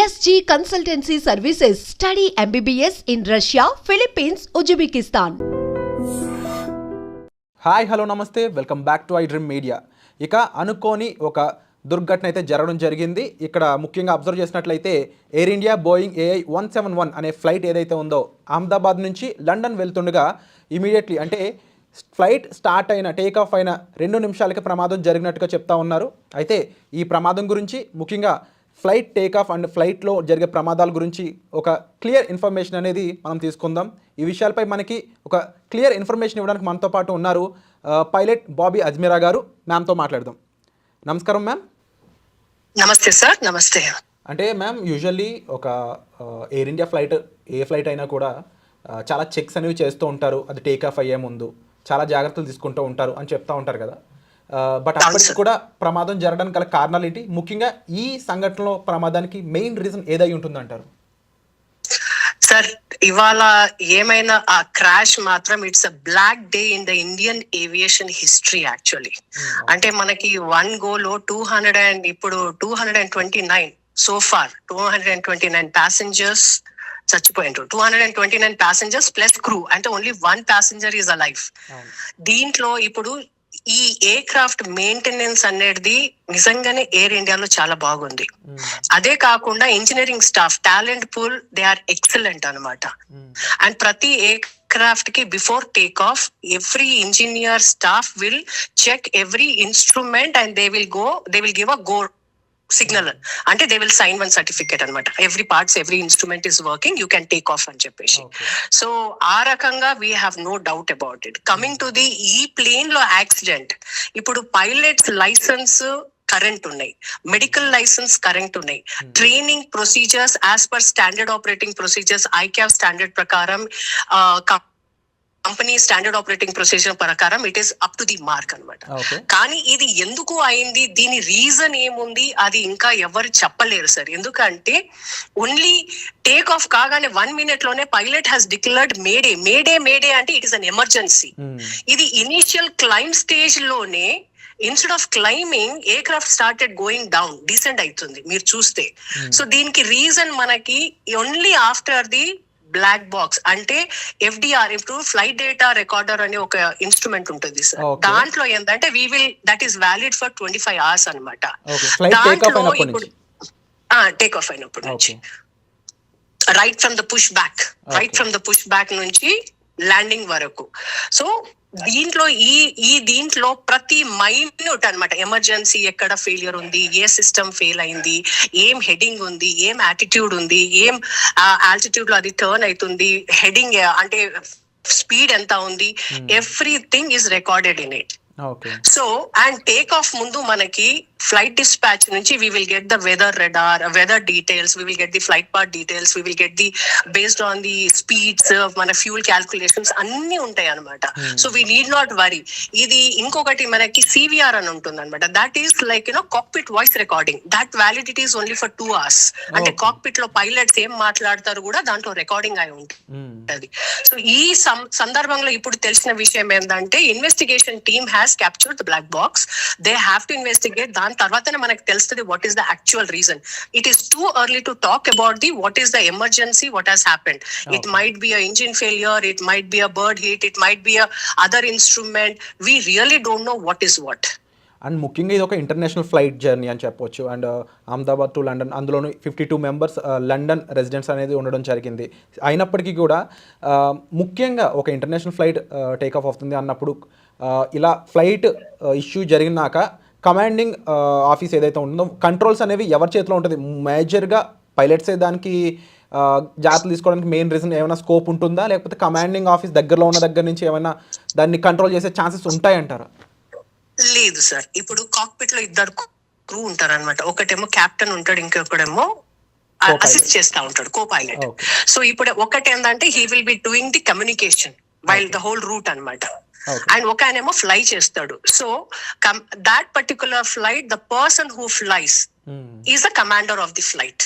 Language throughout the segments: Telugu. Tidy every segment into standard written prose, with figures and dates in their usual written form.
SG Consultancy Services. Study MBBS in Russia, Philippines, Uzbekistan. Hi hello నమస్తే, welcome back to I Dream Media. ఇక అనుకోని ఒక దుర్ఘటన అయితే జరగడం జరిగింది. ఇక్కడ ముఖ్యంగా అబ్జర్వ్ చేసినట్లయితే ఎయిర్ ఇండియా బోయింగ్ AI-171 అనే ఫ్లైట్ ఏదైతే ఉందో అహ్మదాబాద్ నుంచి లండన్ వెళ్తుండగా ఇమీడియట్లీ అంటే ఫ్లైట్ స్టార్ట్ అయిన టేక్ ఆఫ్ అయిన 2 నిమిషాలకి ప్రమాదం జరిగినట్టుగా చెప్తా ఉన్నారు. అయితే ఈ ప్రమాదం గురించి ముఖ్యంగా ఫ్లైట్ టేక్ ఆఫ్ అండ్ ఫ్లైట్లో జరిగే ప్రమాదాల గురించి ఒక క్లియర్ ఇన్ఫర్మేషన్ అనేది మనం తీసుకుందాం. ఈ విషయాలపై మనకి ఒక క్లియర్ ఇన్ఫర్మేషన్ ఇవ్వడానికి మనతో పాటు ఉన్నారు పైలట్ బాబీ అజ్మీరా గారు. మ్యామ్తో మాట్లాడదాం. నమస్కారం మ్యామ్. నమస్తే సార్. నమస్తే. అంటే మ్యామ్, యూజువల్లీ ఒక ఎయిర్ ఇండియా ఫ్లైట్ ఏ ఫ్లైట్ అయినా కూడా చాలా చెక్స్ అనేవి చేస్తూ ఉంటారు. అది టేక్ ఆఫ్ అయ్యే ముందు చాలా జాగ్రత్తలు తీసుకుంటూ ఉంటారు అని చెప్తూ ఉంటారు కదా. బట్ అప్పటికి కూడా ప్రమాదం జరగడానికి గల కారణాలు ఏంటి? ముఖ్యంగా ఈ సంఘటనలో ప్రమాదానికి మెయిన్ రీజన్ ఏదై ఉంటుందంటారు? సార్, ఇవాళ ఏమైనా ఆ క్రాష్ మాత్రం it's a black day in the Indian aviation history actually. అంటే మనకి వన్ గోలో 229 సో ఫార్ 229 ప్యాసింజర్స్ చచ్చిపోయిండ్రు. 229 ప్యాసింజర్స్ ప్లస్ క్రూ, అంటే ఓన్లీ 1 ప్యాసింజర్ ఈజ్ అలైవ్. దీంట్లో ఇప్పుడు ఈ ఎయిర్ క్రాఫ్ట్ మెయింటెనెన్స్ అనేది నిజంగానే ఎయిర్ ఇండియాలో చాలా బాగుంది. అదే కాకుండా engineering staff talent pool they are excellent అనమాట. అండ్ ప్రతి ఎయిర్ క్రాఫ్ట్ కి before take off every engineer staff will check every instrument and they will give a go signal. అంటే దే విల్ సైన్ 1 సర్టిఫికేట్ అనమాట. Every parts, every instrument is working, you can take off అని చెప్పేసి. సో ఆ రకంగా we have no doubt about it. Coming to the ఈ ప్లేన్ లో యాక్సిడెంట్, ఇప్పుడు పైలట్స్ లైసెన్స్ కరెంట్ ఉన్నాయి, మెడికల్ లైసెన్స్ కరెంట్ ఉన్నాయి, training procedures as per standard operating procedures ICAO standard ప్రకారం, కంపెనీ స్టాండర్డ్ ఆపరేటింగ్ ప్రొసీజర్ ప్రకారం it is up to the mark అనమాట. కానీ ఇది ఎందుకు అయింది, దీని రీజన్ ఏముంది, అది ఇంకా ఎవరు చెప్పలేరు సార్. ఎందుకంటే ఓన్లీ టేక్ ఆఫ్ కాగానే 1 minute లోనే పైలట్ హ్యాస్ డిక్లేర్డ్ మేడే అంటే ఇట్ ఈస్ అన్ ఎమర్జెన్సీ. ఇది ఇనిషియల్ క్లైమ్ స్టేజ్ లోనే instead of climbing aircraft started going down, descend అవుతుంది మీరు చూస్తే. సో దీనికి రీజన్ మనకి only after the black box, అంటే FDR, ఇప్పుడు ఫ్లైట్ డేటా రికార్డర్ అనే ఒక ఇన్స్ట్రుమెంట్ ఉంటుంది సార్. దాంట్లో ఏంటంటే that is valid for 25 hours అనమాట. దాంట్లో ఇప్పుడు టేక్ ఆఫ్ అయినప్పుడు నుంచి right from the push back నుంచి ల్యాండింగ్ వరకు. సో దీంట్లో ప్రతి మైన్యూట్ అనమాట, ఎమర్జెన్సీ ఎక్కడ ఫెయిలియర్ ఉంది, ఏ సిస్టమ్ ఫెయిల్ అయింది, ఏం హెడింగ్ ఉంది, ఏం యాటిట్యూడ్ ఉంది, ఏం ఆల్టిట్యూడ్ లో అది టర్న్ అవుతుంది, హెడింగ్ అంటే స్పీడ్ ఎంత ఉంది, everything is recorded in it. So and take off ముందు మనకి ఫ్లైట్ డిస్పాచ్ నుంచి we will get the weather details, we will get the flight path details, we will get the based on the speeds, మన ఫ్యూల్ క్యాల్కులేషన్స్ అన్ని ఉంటాయి అనమాట. So we need not worry. ఇది ఇంకొకటి మనకి CVR అని ఉంటుంది అనమాట. That is like cockpit voice recording. That validity is only for 2 hours. అంటే కాక్పిట్ లో పైలట్స్ ఏం మాట్లాడతారు కూడా దాంట్లో రికార్డింగ్ అయి ఉంటుంది. సో ఈ సందర్భంలో ఇప్పుడు తెలిసిన విషయం ఏంటంటే investigation team has captured the black box. They have to investigate. దాని తర్వాతనే మనకు తెలుస్తుంది what is the actual reason. It is too early to talk about the what is the emergency, what has happened. It might be a engine failure, it might be a bird hit, it might be a other instrument. We really don't know what is what. And ముఖ్యంగా ఇది ఒక ఇంటర్నేషనల్ ఫ్లైట్ జర్నీ అని చెప్పొచ్చు. అండ్ అహ్మదాబాద్ టు లండన్, అందులోనూ 52 members లండన్ రెసిడెంట్స్ అనేది ఉండడం జరిగింది. అయినప్పటికీ కూడా ముఖ్యంగా ఒక ఇంటర్నేషనల్ ఫ్లైట్ టేక్ ఆఫ్ అవుతుంది అన్నప్పుడు ఇలా ఫ్లైట్ ఇష్యూ జరిగినాక కమాండింగ్ ఆఫీస్ ఏదైతే ఉంటుందో కంట్రోల్స్ అనేవి ఎవరి చేతిలో ఉంటుంది? మేజర్గా పైలట్సే దానికి జాగ్రత్తలు తీసుకోవడానికి మెయిన్ రీజన్ ఏమైనా స్కోప్ ఉంటుందా, లేకపోతే కమాండింగ్ ఆఫీస్ దగ్గరలో ఉన్న దగ్గర నుంచి ఏమైనా దాన్ని కంట్రోల్ చేసే ఛాన్సెస్ ఉంటాయంటారా? లేదు సార్. ఇప్పుడు కాక్పిట్ లో 2 క్రూ ఉంటారు అనమాట. ఒకటేమో కెప్టెన్ ఉంటాడు, ఇంకొకడేమో అసిస్ట్ చేస్తా ఉంటాడు, కో పైలట్. సో ఇప్పుడు ఒకటి ఏంటంటే he will be doing the communication while the whole route అనమాట. అండ్ ఒక ఆయనేమో ఫ్లై చేస్తాడు. So that particular flight, the person who flies is the commander of the flight.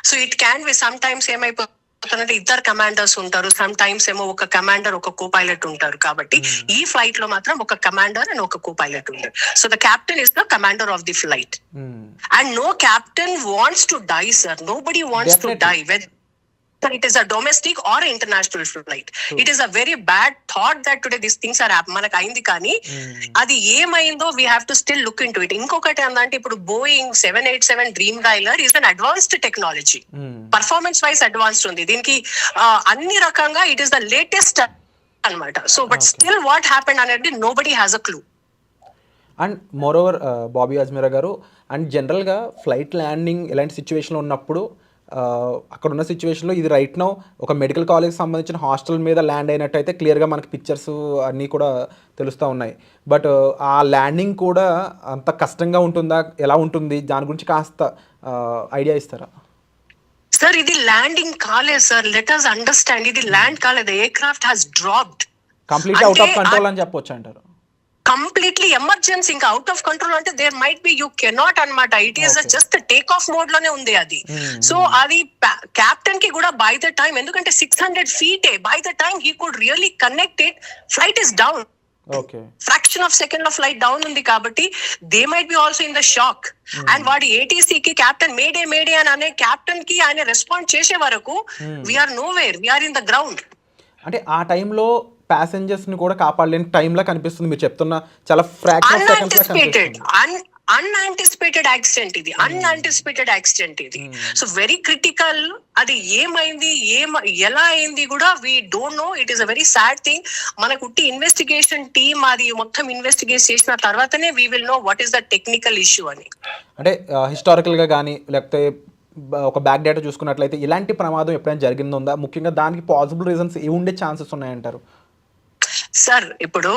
So it can be some times ఏమైపోతుంది అవుతుందంటే ఇద్దరు కమాండర్స్ ఉంటారు, సమ్ టైమ్స్ ఏమో ఒక కమాండర్ ఒక కో పైలట్ ఉంటారు. కాబట్టి ఈ ఫ్లైట్ లో మాత్రం ఒక కమాండర్ అండ్ ఒక కో పైలట్ ఉంటారు. So the captain is the commander of the flight and no captain wants to die sir. Nobody wants to die whether it is a domestic or international flight. It is a very bad thought that today these things are happening. మనకు అయింది కానీ అది ఏమైందో we have to still look into it. ఇంకొకటి ఏంటంటే ఇప్పుడు Boeing 787 Dreamliner is an advanced technology, performance wise advanced ఉంది. దీనికి అన్ని రకంగా ఇట్ ఈస్ ద లేటెస్ట్ అన్నమాట. So but still what happened అనేది nobody has a clue. And moreover Bobby Ajmeera గారు, అండ్ జనరల్గా ఫ్లైట్ ల్యాండింగ్ ఇలాంటి సిచ్యువేషన్లో ఉన్నప్పుడు అక్కడ ఉన్న సిచ్యువేషన్లో ఇది రైట్ నౌ ఒక మెడికల్ కాలేజ్కి సంబంధించిన హాస్టల్ మీద ల్యాండ్ అయినట్టయితే క్లియర్గా మనకి పిక్చర్స్ అన్నీ కూడా తెలుస్తూ ఉన్నాయి. బట్ ఆ ల్యాండింగ్ కూడా అంత కష్టంగా ఉంటుందా, ఎలా ఉంటుంది, దాని గురించి కాస్త ఐడియా ఇస్తారా? సార్ ఇది ల్యాండింగ్ కాలేదు సార్, లెట్ us అండర్స్టాండ్. ఇది ల్యాండ్ కాలేదు, aircraft has dropped, complete out of control అని చెప్పొచ్చు అంటారు. కంప్లీట్లీ ఎమర్జెన్సీ, ఇంకా అవుట్ ఆఫ్ కంట్రోల్ అంటే there might be you cannot అన్నమాట. It is just take off mode లోనే ఉంది అది. సో అది కెప్టెన్ కి కూడా బై ద టైం, ఎందుకంటే 600 feet by the time he could really connect it, flight is down, fraction of second లో ఫ్లైట్ డౌన్ ఉంది. కాబట్టి they might be also in the shock. And వాడి ఏటీసీ కి కెప్టెన్ మేడే మేడే అని అనే కెప్టెన్ కి ఆయన రెస్పాండ్ చేసే వరకు we're nowhere, we're in the ground. అంటే ఆ టైంలో ప్యాసింజర్స్ ని కూడా కాపాడలేని టైంలా కనిపిస్తుంది మీరు చెప్తున్న, చాలా ఫ్రాక్షన్ ఆఫ్ సెకండ్స్ లా కనిపిస్తుంది. అన్ఆంటిసిపేటెడ్ యాక్సిడెంట్ ఇది, అన్ఆంటిసిపేటెడ్ యాక్సిడెంట్ ఇది. So very critical. అది ఏమైంది, ఎలా అయింది కూడా we don't know. It is a very sad thing. మనకు ఇన్వెస్టిగేషన్ టీమ్ అది మొత్తం ఇన్వెస్టిగేట్ చేసిన తర్వాతనే we will know what is the technical issue అని. అంటే హిస్టారికల్ గా కానీ లేకపోతే ఒక బ్యాక్ డేటా చూసుకున్నట్లయితే ఇలాంటి ప్రమాదం ఎప్పుడైనా జరిగిందా, ముఖ్యంగా దానికి పాసిబుల్ రీజన్స్ ఏ ఉండే ఛాన్సెస్ ఉన్నాయంటారు? సార్ ఇప్పుడు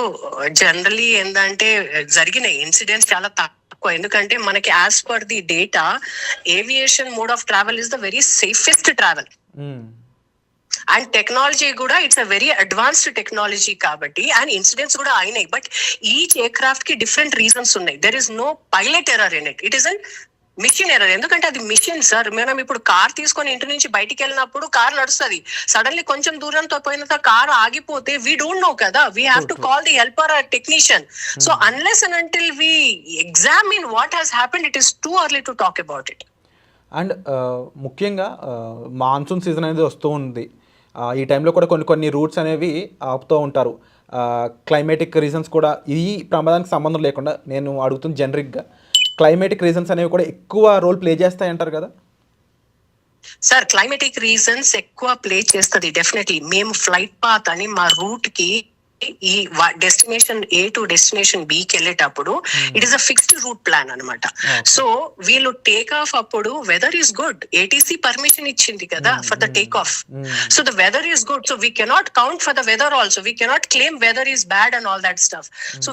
జనరలీ ఏంటంటే జరిగిన ఇన్సిడెంట్స్ చాలా తక్కువ, ఎందుకంటే మనకి as per the data aviation mode of travel is the very safest travel. And technology కూడా it's a very advanced technology కాబట్టి, అండ్ ఇన్సిడెంట్స్ కూడా అయినాయి. బట్ ఈచ్ ఎయిర్ క్రాఫ్ట్ కి డిఫరెంట్ రీజన్స్ ఉన్నాయి. There is no pilot error in it, it is an machine error. ఎందుకంటే అది మిషన్ సార్. మనం ఇప్పుడు కార్ తీసుకొని ఇంటి నుంచి బయటికి వెళ్ళినప్పుడు కార్ నడుస్తుంది, సడన్లీ కొంచెం దూరంతో పోయిన కార్ ఆగిపోతే వీ డోంట్ నో కదా, we have to call the helper or technician. So unless and until we examine what has happened, it is too early to talk about it. And ముఖ్యంగా మాన్సూన్ సీజన్ అనేది వస్తూ ఉంది. ఈ టైంలో కూడా కొన్ని రూట్స్ అనేవి ఆపుతూ ఉంటారు. క్లైమేటిక్ రీజన్స్ కూడా ఈ ప్రమాదానికి సంబంధం లేకుండా నేను అడుగుతుంది జనరిక్గా, క్లైమేటిక్ రీజన్స్ అనేవి కూడా ఎక్కువ రోల్ ప్లే చేస్తాయంటారు కదా సార్? క్లైమేటిక్ రీజన్స్ ఎక్కువ ప్లే చేస్తుంది డెఫినెట్లీ. మేము ఫ్లైట్ పాత్ అని మా రూట్ కి ఈ destination A to destination B కి వెళ్ళేటప్పుడు it is a fixed route plan అనమాట. సో వీళ్ళు టేక్ ఆఫ్ అప్పుడు weather is good, ATC permission ఇచ్చింది కదా for the take off. So the weather is good, so we cannot count for the weather also, we cannot claim weather is bad and all that stuff. So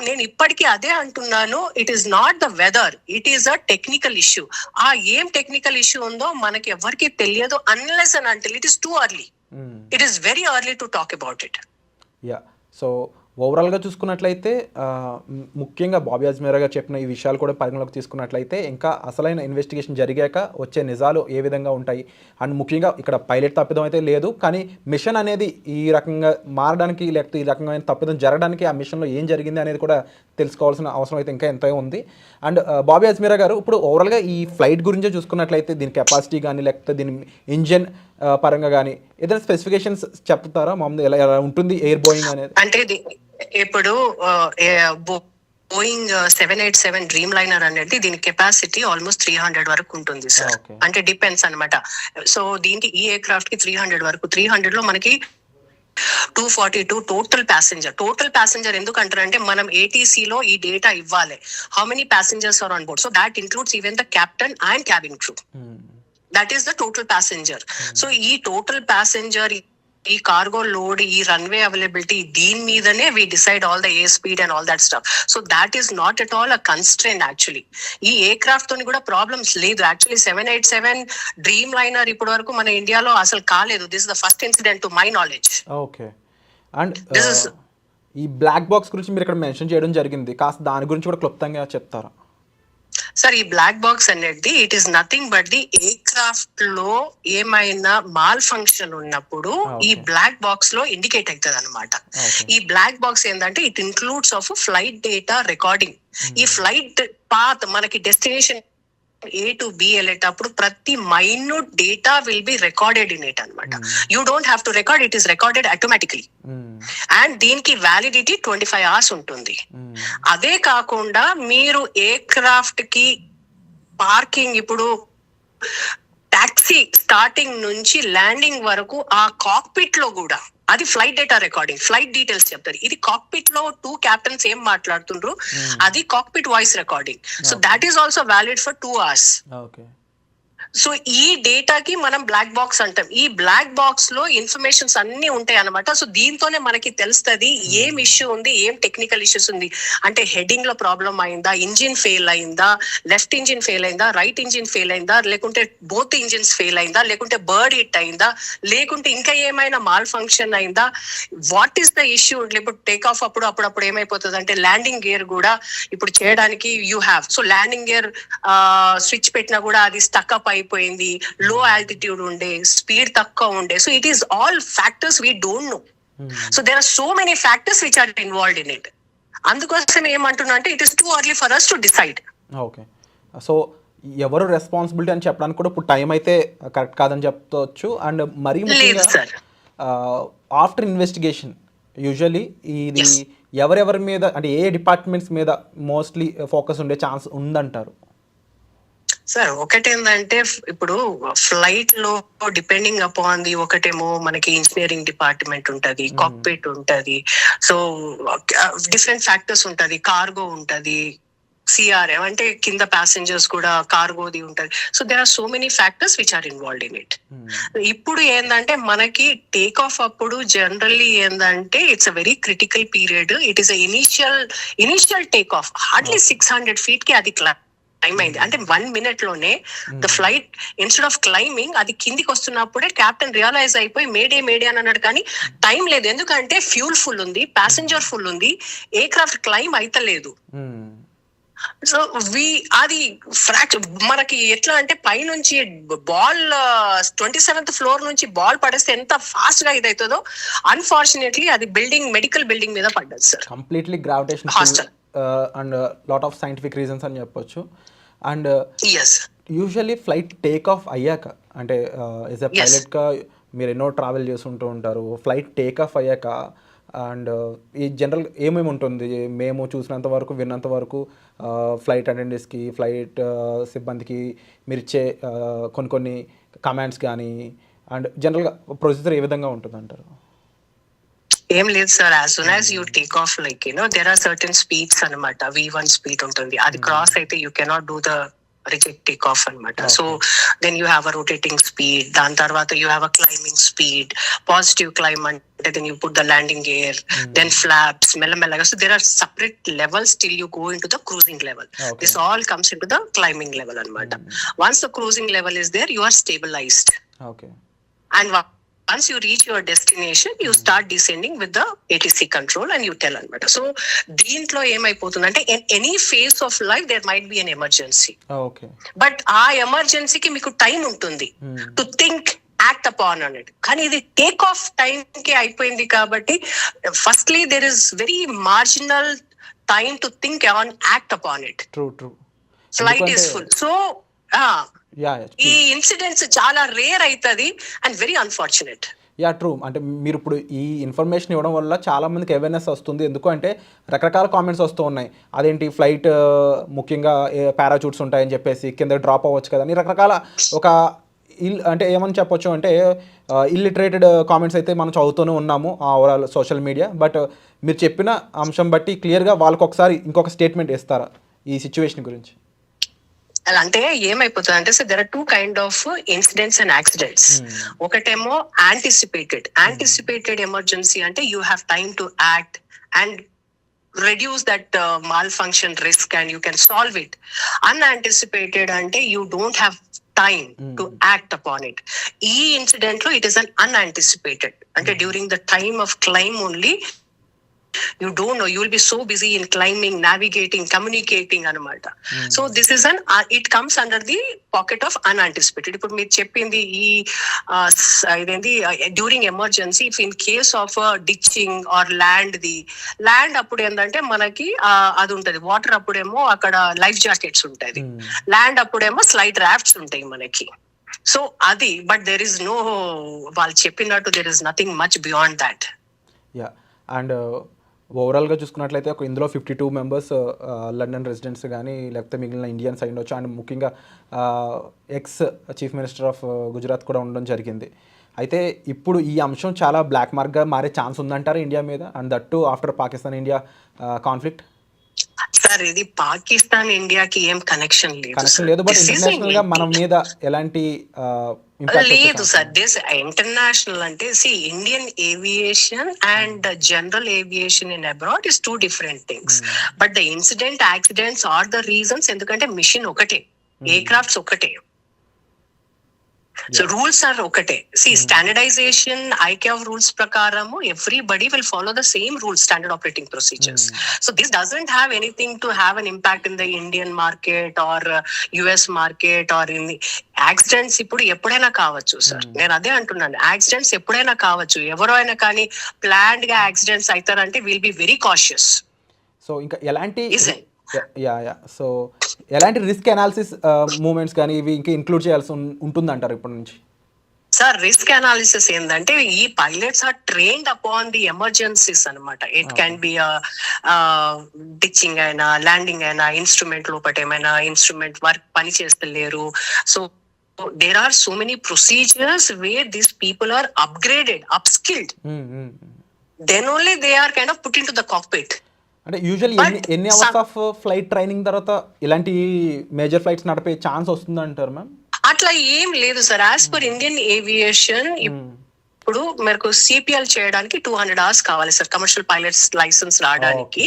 నేను ఇప్పటికీ అదే అంటున్నాను, it is not the weather, it is a technical issue. ఆ ఏం టెక్నికల్ ఇష్యూ ఉందో మనకి ఎవరికి తెలియదు unless and until it is too early. It is very early to talk about it. Yeah. So ఓవరాల్గా చూసుకున్నట్లయితే ముఖ్యంగా బాబీ అజ్మీరా గారు చెప్పిన ఈ విషయాలు కూడా పరిగణలోకి తీసుకున్నట్లయితే ఇంకా అసలైన ఇన్వెస్టిగేషన్ జరిగాక వచ్చే నిజాలు ఏ విధంగా ఉంటాయి, అండ్ ముఖ్యంగా ఇక్కడ పైలట్ తప్పిదం అయితే లేదు, కానీ మిషన్ అనేది ఈ రకంగా మారడానికి లేకపోతే ఈ రకమైన తప్పిదం జరగడానికి ఆ మిషన్లో ఏం జరిగింది అనేది కూడా తెలుసుకోవాల్సిన అవసరం అయితే ఇంకా ఎంతో ఉంది. అండ్ బాబీ అజ్మీరా గారు ఇప్పుడు ఓవరాల్గా ఈ ఫ్లైట్ గురించే చూసుకున్నట్లయితే దీని కెపాసిటీ కానీ లేకపోతే దీని ఇంజన్ పరంగా కానీ ఏదైనా స్పెసిఫికేషన్స్ చెప్తారా మామూలు ఎలా ఉంటుంది ఎయిర్ బోయింగ్ అనేది? అంటే ఇప్పుడు బోయింగ్ 787 డ్రీమ్ లైనర్ అనేది దీని కెపాసిటీ ఆల్మోస్ట్ 300 వరకు ఉంటుంది సార్. అంటే డిపెండ్స్ అనమాట. సో దీనికి ఈ ఎయిర్ క్రాఫ్ట్ కి 300 వరకు, 300 లో మనకి 242 టోటల్ ప్యాసింజర్ ఎందుకు అంటారంటే మనం ఏటీసీ లో ఈ డేటా ఇవ్వాలి, how many passengers are on board. So that includes even the captain and cabin crew. That is the total passenger. So ఈ టోటల్ ప్యాసింజర్, ఈ కార్గో లోడ్, ఈ రన్వే అవైలబిలిటీ, దీని మీదనే we decide all the air speed and all that stuff. So that is not at all a constrain. Actually ఈ ఎయిర్ క్రాఫ్ట్ తోని కూడా ప్రాబ్లమ్స్ లేదు. యాక్చువల్లీ 787 డ్రీమ్ లైనర్ ఇప్పటి వరకు మన ఇండియాలో అసలు కాలేదు. This is the first incident to my knowledge. Okay. And ఈ బ్లాక్ బాక్స్ గురించి మీరు ఇక్కడ మెన్షన్ చేయడం జరిగింది, కాస్త దాని గురించి కూడా క్లుప్తంగా చెప్తారా? సార్, ఈ బ్లాక్ బాక్స్ అనేది it is nothing but the aircraft లో ఏమైనా మాల్ ఫంక్షన్ ఉన్నప్పుడు ఈ బ్లాక్ బాక్స్ లో ఇండికేట్ అవుతుంది అనమాట. ఈ బ్లాక్ బాక్స్ ఏంటంటే it includes of flight data recording. ఈ ఫ్లైట్ పాత్ మనకి డెస్టినేషన్ A to B వెళ్ళేటప్పుడు ప్రతి minute data will be recorded in it అనమాట. You don't have to record, it is recorded automatically. And దీనికి వ్యాలిడిటీ 25 hours ఉంటుంది. అదే కాకుండా మీరు ఎయిర్క్రాఫ్ట్ కి పార్కింగ్, ఇప్పుడు టాక్సీ స్టార్టింగ్ నుంచి ల్యాండింగ్ వరకు ఆ కాక్పిట్ లో కూడా అది flight data recording, flight details చెప్తారు. ఇది కాక్పిట్ లో 2 captains ఏం మాట్లాడుతుండ్రు, అది cockpit voice recording. So that is also valid for 2 hours. So ఈ డేటాకి మనం బ్లాక్ బాక్స్ అంటాం. ఈ బ్లాక్ బాక్స్ లో ఇన్ఫర్మేషన్స్ అన్ని ఉంటాయి అనమాట. సో దీంతోనే మనకి తెలుస్తుంది ఏం ఇష్యూ ఉంది, ఏం టెక్నికల్ ఇష్యూస్ ఉంది. అంటే హెడ్డింగ్ లో ప్రాబ్లం అయిందా, ఇంజిన్ ఫెయిల్ అయిందా, లెఫ్ట్ ఇంజిన్ ఫెయిల్ అయిందా, రైట్ ఇంజిన్ ఫెయిల్ అయిందా, లేకుంటే బోత్ ఇంజిన్స్ ఫెయిల్ అయిందా, లేకుంటే బర్డ్ హిట్ అయిందా, లేకుంటే ఇంకా ఏమైనా మాల్ ఫంక్షన్ అయిందా, వాట్ ఈస్ ద ఇష్యూ. ఇప్పుడు టేక్ ఆఫ్ అప్పుడప్పుడు ఏమైపోతుంది అంటే ల్యాండింగ్ గేర్ కూడా ఇప్పుడు చేయడానికి you have, so landing gear switch పెట్టినా కూడా అది స్టక్ అప్ అయిపోయింది, లో ఆల్టిట్యూడ్ ఉండే, స్పీడ్ తక్కువ ఉండే. So it is all factors we don't know. So there are so many factors which are involved in it. అందుకోసం ఏమంటున్నా అంటే it is too early for us to decide. Okay, so ఎవరు రెస్పాన్సిబిలిటీ అని చెప్పడానికి కూడా ఇప్పుడు టైం అయితే కరెక్ట్ కాదని చెప్తవచ్చు. అండ్ మరీ ముఖ్యంగా ఆఫ్టర్ ఇన్వెస్టిగేషన్ యూజువల్లీ ఇది ఎవరెవరి మీద, అంటే ఏ డిపార్ట్మెంట్స్ మీద మోస్ట్లీ ఫోకస్ ఉండే ఛాన్స్ ఉందంటారు? సార్, ఒకటేందంటే ఇప్పుడు ఫ్లైట్ లో డిపెండింగ్ అపాన్ ది, ఒకటేమో మనకి ఇంజనీరింగ్ డిపార్ట్మెంట్ ఉంటది, కాక్పిట్ ఉంటది, సో డిఫరెంట్ ఫ్యాక్టర్స్ ఉంటది, కార్గో ఉంటది, సిఆర్ఎం అంటే కింద ప్యాసింజర్స్ కూడా కార్గోది ఉంటది. So there are so many factors which are involved in it. ఇప్పుడు ఏంటంటే మనకి టేక్ ఆఫ్ అప్పుడు జనరల్లీ ఏంటంటే it's a very critical period. It is initial take off hardly 600 feet కి అది టైం అయింది. అంటే 1 minute లోనే the flight instead of climbing అది కిందికి వస్తున్నప్పుడే కెప్టెన్ రియలైజ్ అయిపోయి మేడే అని అన్నాడు. కానీ టైం లేదు, ఎందుకంటే ఫ్యూల్ ఫుల్ ఉంది, ప్యాసింజర్ ఫుల్ ఉంది, ఎయిర్క్రాఫ్ట్ క్లైంబ్ అయితలేదు. సో అది మనకి ఎట్లా అంటే పైనుంచి బాల్ 27th floor నుంచి బాల్ పడేస్తే ఎంత ఫాస్ట్ గా ఇదవుతుందో, అన్ఫార్చునేట్లీ అది మెడికల్ బిల్డింగ్ మీద పడ్డది sir. Completely gravitation and lot of scientific reasons అని చెప్పొచ్చు. And usually flight take off అయ్యాక, అంటే యాజ్ ఎ పైలట్గా మీరు ఎన్నో ట్రావెల్ చేస్తుంటూ ఉంటారు, ఫ్లైట్ టేక్ ఆఫ్ అయ్యాక అండ్ ఈ జనరల్ ఏమేమి ఉంటుంది, మేము చూసినంత వరకు విన్నంత వరకు ఫ్లైట్ అటెండెంట్స్కి, ఫ్లైట్ సిబ్బందికి మీరు ఇచ్చే కొన్ని కమాండ్స్ కానీ, అండ్ జనరల్గా ప్రొసీజర్ ఏ విధంగా ఉంటుంది అంటారు? ఏం లేదు సార్, as soon as you take off like there are certain speeds అనమాట. V1 స్పీడ్ ఉంటుంది, అది క్రాస్ అయితే you cannot do the reject take off అనమాట. So then you have a rotating speed, దాని తర్వాత you have a climbing speed, positive climb అంటే then you put the landing gear, then flaps మెల్లమెల్లగా. So there are separate levels till you go into the cruising level. This all comes into the climbing level అనమాట. Once the cruising level is there, you are stabilized. And once you reach your destination, you start descending with the ATC control and you tell anamata. So deentlo em ayipothundante in any phase of life there might be an emergency. Okay, but aa emergency ki meeku time untundi to think, act upon on it. Kani idi take off time ki ayipoyindi kabatti firstly there is very marginal time to think on act upon it. True Flight is full, so ఈ ఇన్సిడెంట్స్ చాలా రేర్ అవుతుంది అండ్ వెరీ అన్ఫార్చునేట్. ట్రూ. అంటే మీరు ఇప్పుడు ఈ ఇన్ఫర్మేషన్ ఇవ్వడం వల్ల చాలా మందికి అవేర్నెస్ వస్తుంది. ఎందుకంటే రకరకాల కామెంట్స్ వస్తూ ఉన్నాయి, అదేంటి ఫ్లైట్ ముఖ్యంగా పారాచూట్స్ ఉంటాయని చెప్పేసి కింద డ్రాప్ అవ్వచ్చు కదా అని రకరకాల ఒక అంటే ఏమని చెప్పొచ్చు అంటే ఇల్లిటరేటెడ్ కామెంట్స్ అయితే మనం చదువుతూనే ఉన్నాము ఓవరాల్ సోషల్ మీడియా. బట్ మీరు చెప్పిన అంశం బట్టి క్లియర్గా వాళ్ళకి ఒకసారి ఇంకొక స్టేట్మెంట్ ఇస్తారా ఈ సిచ్యువేషన్ గురించి? అంటే ఏమైపోతుంది అంటే sir, there are 2 kinds of incidents and accidents. ఒకటేమో యాంటిసిపేటెడ్ ఎమర్జెన్సీ, అంటే you have time to act and reduce that malfunction risk and you can solve it. Unanticipated ante you don't have time to act upon it. Ee incident lo it is an unanticipated ante during the time of climb only You don't know, you will be so busy in climbing, navigating, communicating anamata. So this is it comes under the pocket of unanticipated. Ippudu meer cheppindi ee idendi during emergency, if in case of ditching or land appudu endante manaki adi untadi water appudemo akkada life jackets untadi, land appudemo slide rafts untayi manaki. So adi, but there is no, వాళ్ళు చెప్పినట్టు there is nothing much beyond that. Yeah. And ఓవరాల్గా చూసుకున్నట్లయితే ఒక ఇందులో 52 మెంబర్స్ లండన్ రెసిడెంట్స్ కానీ లేకపోతే మిగిలిన ఇండియన్స్ అయి ఉండొచ్చు. అండ్ ముఖ్యంగా ex chief minister of Gujarat కూడా ఉండడం జరిగింది. అయితే ఇప్పుడు ఈ అంశం చాలా బ్లాక్ మార్క్గా మారే ఛాన్స్ ఉందంటారు ఇండియా మీద, and that to after Pakistan India conflict. Sir ఇది పాకిస్తాన్ ఇండియాకి ఏం కనెక్షన్ లేదు, బట్ ఇంటర్నేషనల్ గా మన మీద ఎలాంటి లేదు సార్. దిస్ ఇంటర్నేషనల్ అంటే Indian aviation and general aviation in abroad is 2 different things. But the incident accidents are the reasons, ఎందుకంటే మిషన్ ఒకటే, ఎయిర్ క్రాఫ్ట్స్ ఒకటే, సో రూల్స్ ఆర్ ఒకటే. స్టాండర్డైజేషన్ ICAO రూల్స్ ప్రకారము everybody will follow the same rules, standard operating procedures. So this doesn't have anything to have an impact in the Indian market or US market or in the accidents. ఇప్పుడు ఎప్పుడైనా కావచ్చు సార్, నేను అదే అంటున్నాను, యాక్సిడెంట్స్ ఎప్పుడైనా కావచ్చు. ఎవరో అయినా కానీ ప్లాన్డ్ గా యాక్సిడెంట్స్ అవుతారంటే will be very cautious. So ఇంకా ఎలాంటి సో ఎలాంటి రిస్క్ అనాలిసిస్ మూమెంట్స్ కానీ ఇవి ఇంకా ఇంక్లూడ్ చేయాల్సి ఉంటుందంటారు ఇప్పటి నుంచి? సార్ రిస్క్ అనాలిసిస్ ఏంటంటే ఈ pilots are trained upon the emergencies అనమాట. ఇట్ క్యాన్ బి డిచ్చింగ్ అయినా, ల్యాండింగ్ అయినా, ఇన్స్ట్రుమెంట్ లోపల ఏమైనా ఇన్స్ట్రుమెంట్ వర్క్ పని చేస్తలేరు. So there are so many procedures where these people are upgraded, upskilled. Then only they are kind of put into the cockpit. అంటే యూజువల్లీ ఎన్ని అవర్స్ ఆఫ్ ఫ్లైట్ ట్రైనింగ్ తర్వాత ఇలాంటి మేజర్ ఫ్లైట్స్ నడిపే ఛాన్స్ వస్తుంది అంటారు మ్యామ్? అట్లా ఏం లేదు సార్. యాజ్ పర్ ఇండియన్ ఏవియేషన్ ఇప్పుడు మీకు CPL చేయడానికి 200 hours కావాలి సార్, కమర్షియల్ పైలట్స్ లైసెన్స్ రావడానికి.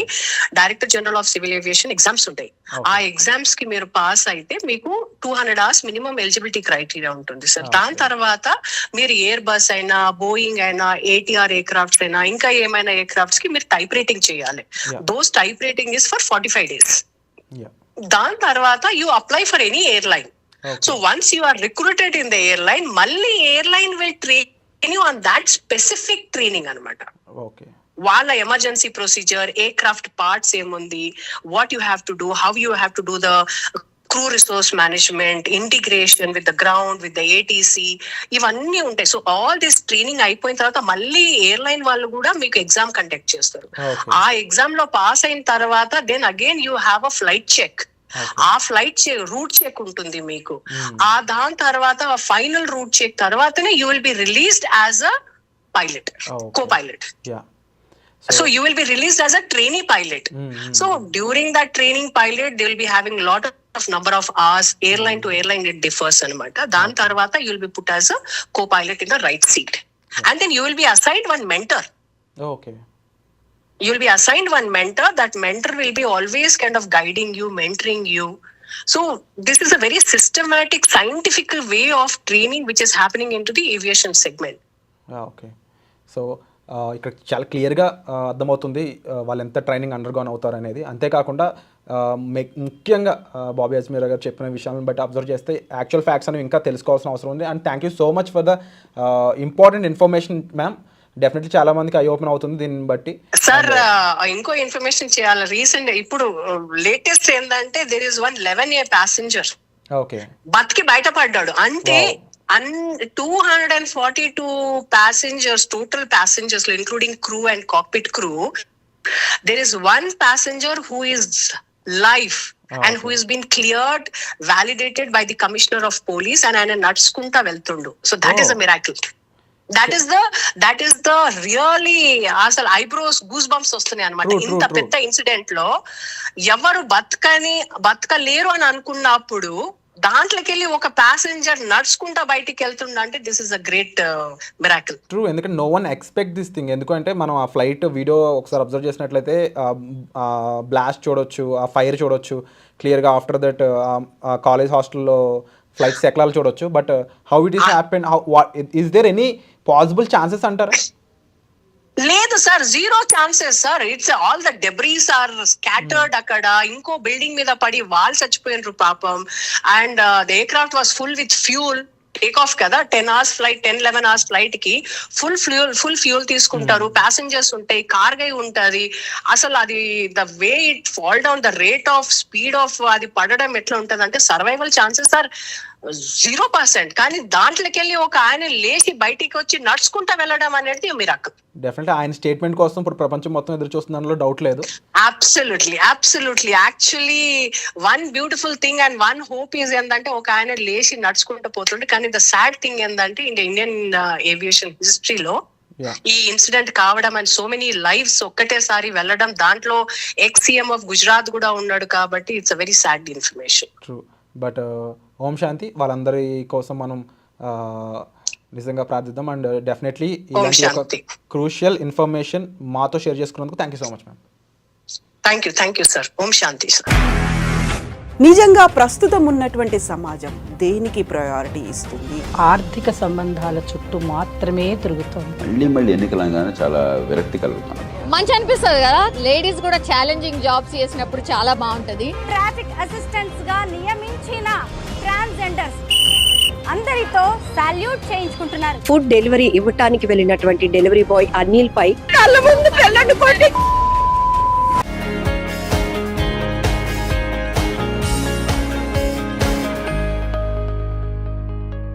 Director general of civil aviation exams ఉంటాయి. ఆ ఎగ్జామ్స్ కి మీరు పాస్ అయితే మీకు 200 hours మినిమం ఎలిజిబిలిటీ క్రైటీరియా ఉంటుంది సార్. దాని తర్వాత మీరు ఎయిర్ బస్ అయినా, బోయింగ్ అయినా, ATR ఎయిర్ క్రాఫ్ట్స్ అయినా, ఇంకా ఏమైనా ఎయిర్ క్రాఫ్ట్స్ కి మీరు టైప్ రైటింగ్ చేయాలి. Those type rating is for 45 days. దాని తర్వాత you apply for any airline. So once you are recruited in the airline, మళ్ళీ airline will train you on that specific training anamata. Okay. వాళ్ళ emergency procedure, aircraft parts ఏముంది, what you have to do, how you have to do the crew resource management, integration with the ground, with the ATC, ఇవన్నీ ఉంటాయి. సో ఆల్ దిస్ ట్రైనింగ్ అయిపోయిన తర్వాత మళ్ళీ ఎయిర్లైన్ వాళ్ళు కూడా మీకు ఎగ్జామ్ కండక్ట్ చేస్తారు. ఆ ఎగ్జామ్ లో పాస్ అయిన తర్వాత then again you have a flight check. ఆ ఫ్లైట్ రూట్ చెక్ ఉంటుంది మీకు. ఆ దాని తర్వాత ఫైనల్ రూట్ చెక్ తర్వాతనే you will be released as a pilot, co pilot. So you will be released as a trainee pilot. So during that training pilot, they will be having lot of number of hours. Airline to airline it differs anamata. Dan tarvata you will be put as a co-pilot in the right seat. And then you will be assigned one mentor. Okay. You will be assigned one mentor. That mentor will be always kind of guiding you, mentoring you. So this is a very systematic, scientific way of training which is happening into the aviation segment. Okay. So ఇక్కడ చాలా క్లియర్గా అర్థమవుతుంది వాళ్ళు ఎంత ట్రైనింగ్ అండర్గోన్ అవుతారు అనేది. అంతేకాకుండా ముఖ్యంగా బాబీ అజ్మీరా గారు చెప్పిన విషయాలను బట్టి అబ్జర్వ్ చేస్తే యాక్చువల్ ఫ్యాక్ట్స్ అనేవి ఇంకా తెలుసుకోవాల్సిన అవసరం ఉంది. And thank you so much for the important information ma'am. Definitely చాలా మందికి ఐ ఓపెన్ అవుతుంది దీన్ని బట్టి. సార్ ఇంకో ఇన్ఫర్మేషన్ చేయాలి. రీసెంట్ ఇప్పుడు లేటెస్ట్ ఏంటంటే there is 11A passenger okay బతికి బయటపడ్డాడు. అంటే 242 passengers, total passengers, including crew and cockpit crew, there is one passenger who is live and who has been cleared, validated by the commissioner of police, and ఆయన నడుచుకుంటా వెళ్తుండు. So that is a miracle. That is the really అసలు ఐబ్రోస్ గూస్ బంప్స్ వస్తున్నాయి అనమాట. ఇంత పెద్ద ఇన్సిడెంట్ లో ఎవరు బతకలేరు అని అనుకున్నప్పుడు దాంట్లోకి వెళ్ళి ఒక ప్యాసింజర్ నడుచుకుంటా బయటికి వెళ్తుండే. This is a great miracle. True, ఎందుకంటే no one expect this thing. ఎందుకంటే మనం ఆ ఫ్లైట్ వీడియో ఒకసారి అబ్జర్వ్ చేసినట్లయితే బ్లాస్ట్ చూడొచ్చు, ఆ ఫైర్ చూడొచ్చు క్లియర్గా. ఆఫ్టర్ దట్ కాలేజ్ హాస్టల్లో ఫ్లైట్స్ ఎక్లాలు చూడొచ్చు. But how it is happen, is there any possible chances అంటారా? లేదు సార్, zero chances sir. It's all the debris are scattered అక్కడ. ఇంకో బిల్డింగ్ మీద పడి వాళ్ళు చచ్చిపోయినారు పాపం. And the aircraft was full with fuel. Take off కదా, 10 hours ఫ్లైట్, 10-11 hours ఫ్లైట్ కి ఫుల్ ఫ్యూల్ తీసుకుంటారు. ప్యాసింజర్స్ ఉంటాయి, కార్గై ఉంటది. అసలు అది the way it fall down, the rate of speed of అది పడడం ఎట్లా ఉంటది అంటే సర్వైవల్ ఛాన్సెస్ ఆర్ 0%. కానీ దాంట్లోకి వెళ్ళి ఒక ఆయన లేచి బయటికి వచ్చి నడుచుకుంటా వెళ్ళడం అనేది మిరాకిల్. డెఫినెట్లీ ఆయన స్టేట్మెంట్ కోసం ఇప్పుడు ప్రపంచం మొత్తం ఎదురు చూస్తుందనలో డౌట్ లేదు. Absolutely. Actually one beautiful thing and one hope is ఏంటంటే ఒక ఆయన లేచి నడుచుకుంటూ పోతుండే. కానీ ద సాడ్ థింగ్ ఏంటంటే ఇండియన్ ఏవియేషన్ హిస్టరీలో ఈ ఇన్సిడెంట్ కావడం అండ్ సో మెనీ లైఫ్స్ ఒక్కటేసారి వెళ్ళడం, దాంట్లో ఎక్స్-CM ఆఫ్ గుజరాత్ కూడా ఉన్నాడు. కాబట్టి it's a very sad information. True. But ఓం శాంతి, వాళ్ళందరి కోసం మనం నిజంగా ప్రార్థిద్దాం. అండ్ డెఫినెట్లీ ఇలాంటి ఒక క్రూషియల్ ఇన్ఫర్మేషన్ మాతో షేర్ చేసుకున్నందుకు thank you so much ma'am. Thank you sir. Om Shanti sir. నిజంగా ప్రస్తుతం ఉన్నటువంటి సమాజం దేనికి ప్రయారిటీ ఇస్తుంది? ఆర్థిక సంబంధాల చుట్టూ మాత్రమే తిరుగుతుంది. మళ్ళీ ఎన్నికలంగానే చాలా విరక్తి కలుగుతాం. మంచి అనిపిస్తుంది కదా, లేడీస్ కూడా ఛాలెంజింగ్ జాబ్స్ చేసినప్పుడు చాలా బాగుంటది. ట్రాఫిక్ అసిస్టెంట్స్ గా నియమించిన ట్రాన్స్జెండర్స్ అందరితో సాల్యూట్ చేయించుకుంటున్నారు. ఫుడ్ డెలివరీ ఇవ్వటానికి వెళ్ళినటువంటి డెలివరీ బాయ్ అనిల్ పై కళ్ళ ముందు